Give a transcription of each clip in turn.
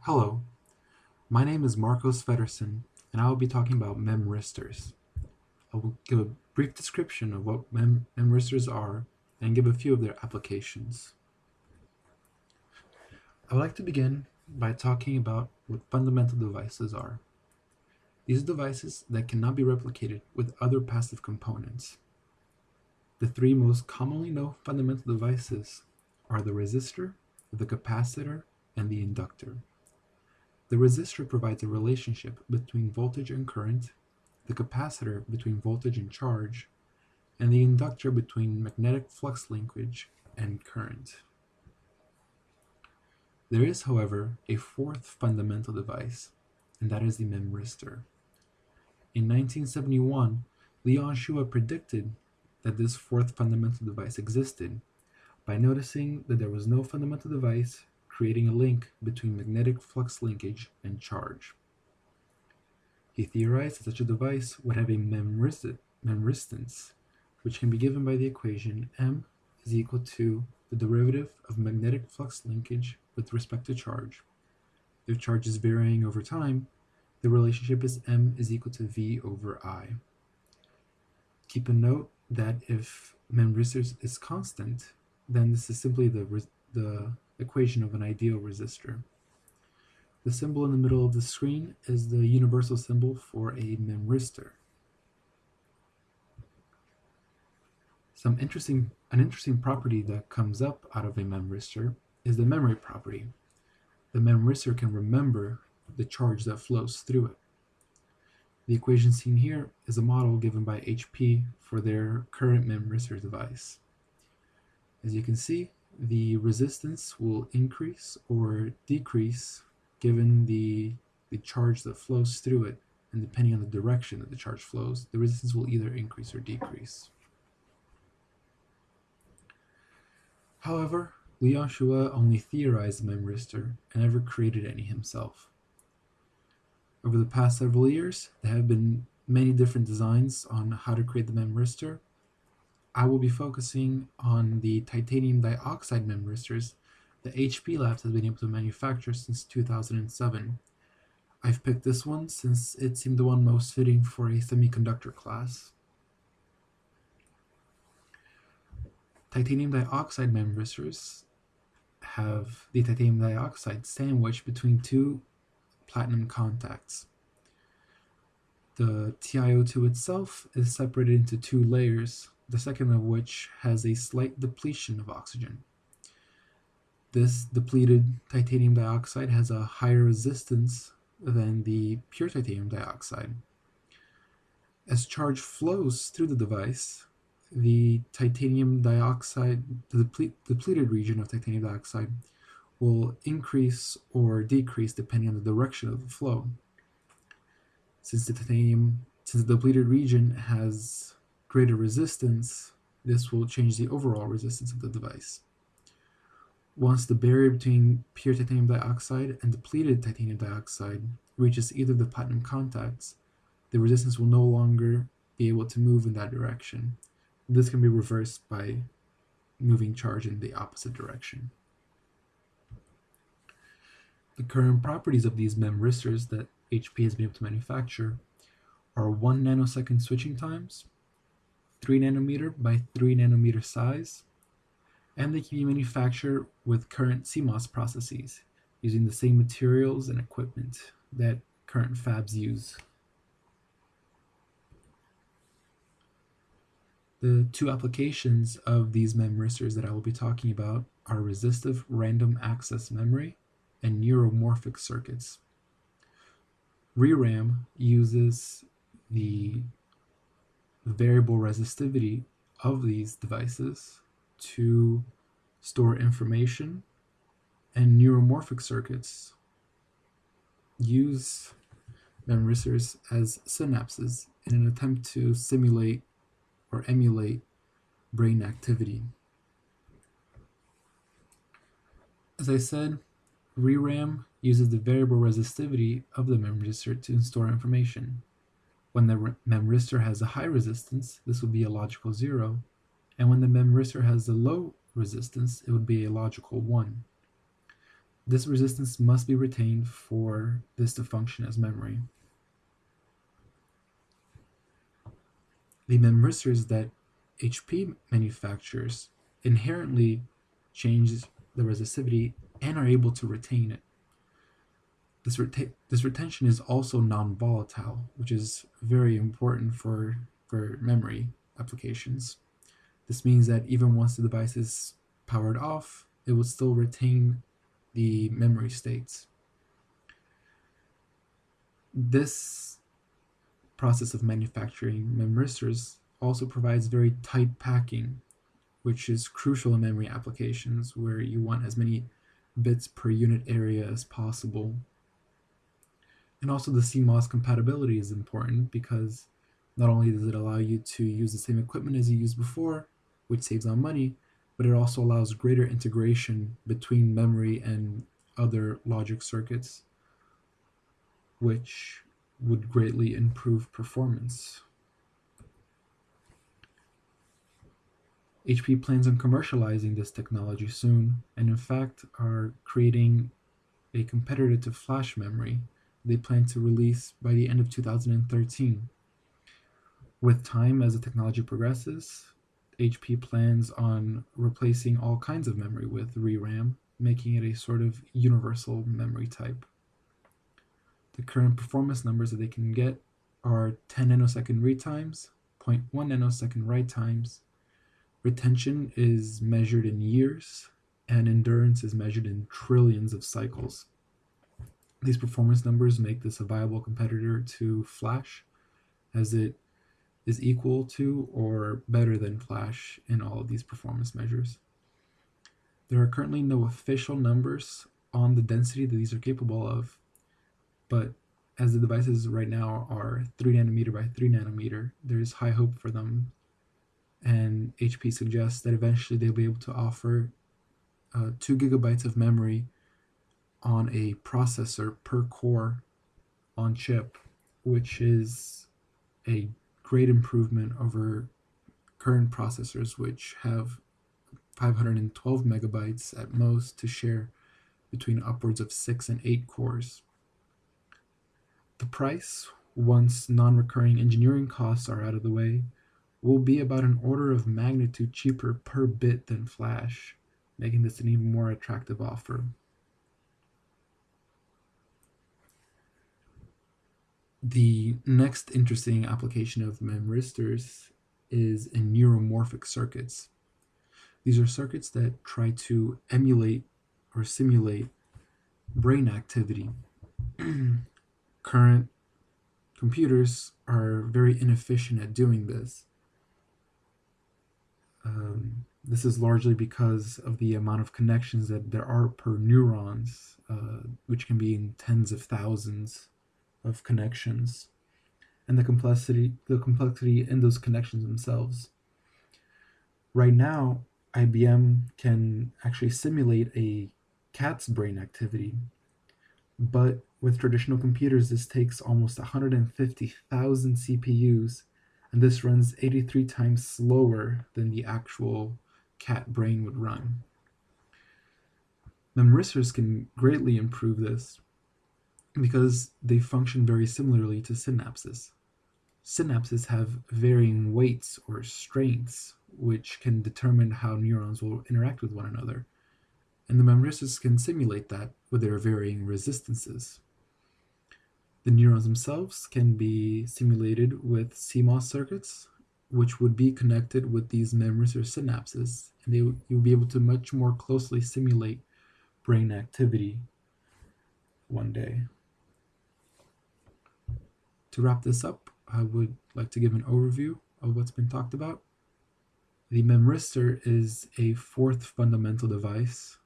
Hello, my name is Marcos Feddersen, and I will be talking about memristors. I will give a brief description of what memristors are and give a few of their applications. I would like to begin by talking about what fundamental devices are. These are devices that cannot be replicated with other passive components. The three most commonly known fundamental devices are the resistor, the capacitor, and the inductor. The resistor provides a relationship between voltage and current, the capacitor between voltage and charge, and the inductor between magnetic flux linkage and current. There is, however, a fourth fundamental device, and that is the memristor. In 1971, Leon Shua predicted that this fourth fundamental device existed by noticing that there was no fundamental device creating a link between magnetic flux linkage and charge. He theorized that such a device would have a memristance, which can be given by the equation M is equal to the derivative of magnetic flux linkage with respect to charge. If charge is varying over time, the relationship is M is equal to V over I. Keep a note that if memristor is constant, then this is simply the equation of an ideal resistor. The symbol in the middle of the screen is the universal symbol for a memristor. An interesting property that comes up out of a memristor is the memory property. The memristor can remember the charge that flows through it. The equation seen here is a model given by HP for their current memristor device. As you can see, the resistance will increase or decrease given the charge that flows through it, and depending on the direction that the charge flows, the resistance will either increase or decrease. However, Leon Shua only theorized the memristor and never created any himself. Over the past several years, there have been many different designs on how to create the memristor. I will be focusing on the titanium dioxide memristors that HP Labs has been able to manufacture since 2007. I've picked this one since it seemed the one most fitting for a semiconductor class. Titanium dioxide memristors have the titanium dioxide sandwiched between two platinum contacts. The TiO2 itself is separated into two layers, the second of which has a slight depletion of oxygen. This depleted titanium dioxide has a higher resistance than the pure titanium dioxide. As charge flows through the device, the titanium dioxide, the depleted region of titanium dioxide, will increase or decrease depending on the direction of the flow. Since the depleted region has greater resistance, this will change the overall resistance of the device. Once the barrier between pure titanium dioxide and depleted titanium dioxide reaches either of the platinum contacts, the resistance will no longer be able to move in that direction. This can be reversed by moving charge in the opposite direction. The current properties of these memristors that HP has been able to manufacture are 1 nanosecond switching times, 3 nanometer by 3 nanometer size, and they can be manufactured with current CMOS processes using the same materials and equipment that current fabs use. The two applications of these memristors that I will be talking about are resistive random access memory and neuromorphic circuits. ReRAM uses the variable resistivity of these devices to store information, and neuromorphic circuits use memristors as synapses in an attempt to simulate or emulate brain activity. As I said, ReRAM uses the variable resistivity of the memristor to store information. When the memristor has a high resistance, this would be a logical 0, and when the memristor has a low resistance, it would be a logical 1. This resistance must be retained for this to function as memory. The memristors that HP manufactures inherently change the resistivity and are able to retain it. This retention is also non-volatile, which is very important for memory applications. This means that even once the device is powered off, it will still retain the memory states. This process of manufacturing memristors also provides very tight packing, which is crucial in memory applications where you want as many bits per unit area as possible. And also the CMOS compatibility is important because not only does it allow you to use the same equipment as you used before, which saves on money, but it also allows greater integration between memory and other logic circuits, which would greatly improve performance. HP plans on commercializing this technology soon, and in fact are creating a competitor to flash memory they plan to release by the end of 2013. With time, as the technology progresses, HP plans on replacing all kinds of memory with ReRAM, making it a sort of universal memory type. The current performance numbers that they can get are 10 nanosecond read times, 0.1 nanosecond write times. Retention is measured in years, and endurance is measured in trillions of cycles. These performance numbers make this a viable competitor to Flash, as it is equal to or better than Flash in all of these performance measures. There are currently no official numbers on the density that these are capable of, but as the devices right now are 3 nanometer by 3 nanometer, there's high hope for them, and HP suggests that eventually they'll be able to offer 2 gigabytes of memory on a processor per core on chip, which is a great improvement over current processors, which have 512 megabytes at most to share between upwards of 6 and 8 cores. The price, once non-recurring engineering costs are out of the way, will be about an order of magnitude cheaper per bit than Flash, making this an even more attractive offer. The next interesting application of memristors is in neuromorphic circuits. These are circuits that try to emulate or simulate brain activity. Current computers are very inefficient at doing this. This is largely because of the amount of connections that there are per neurons, which can be in tens of thousands of connections, and the complexity in those connections themselves. Right now, IBM can actually simulate a cat's brain activity, but with traditional computers, this takes almost 150,000 CPUs, and this runs 83 times slower than the actual cat brain would run. Memristors can greatly improve this because they function very similarly to synapses. Synapses have varying weights or strengths, which can determine how neurons will interact with one another, and the memristors can simulate that with their varying resistances. The neurons themselves can be simulated with CMOS circuits, which would be connected with these memristor synapses, and you'll be able to much more closely simulate brain activity one day. To wrap this up, I would like to give an overview of what's been talked about. The memristor is a fourth fundamental device.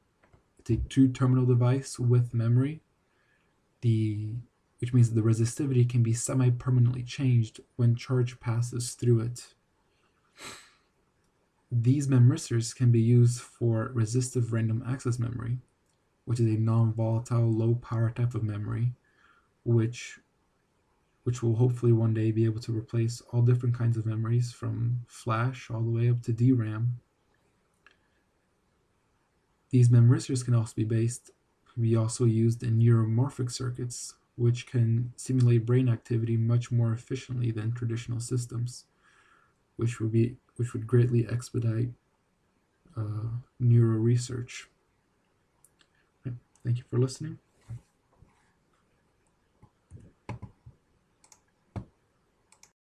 It's a 2-terminal device with memory, which means the resistivity can be semi-permanently changed when charge passes through it. These memristors can be used for resistive random access memory, which is a non-volatile, low-power type of memory, which will hopefully one day be able to replace all different kinds of memories from flash all the way up to DRAM. These memristors can also be based can be also used in neuromorphic circuits, which can simulate brain activity much more efficiently than traditional systems, which would greatly expedite neuro research. Thank you for listening.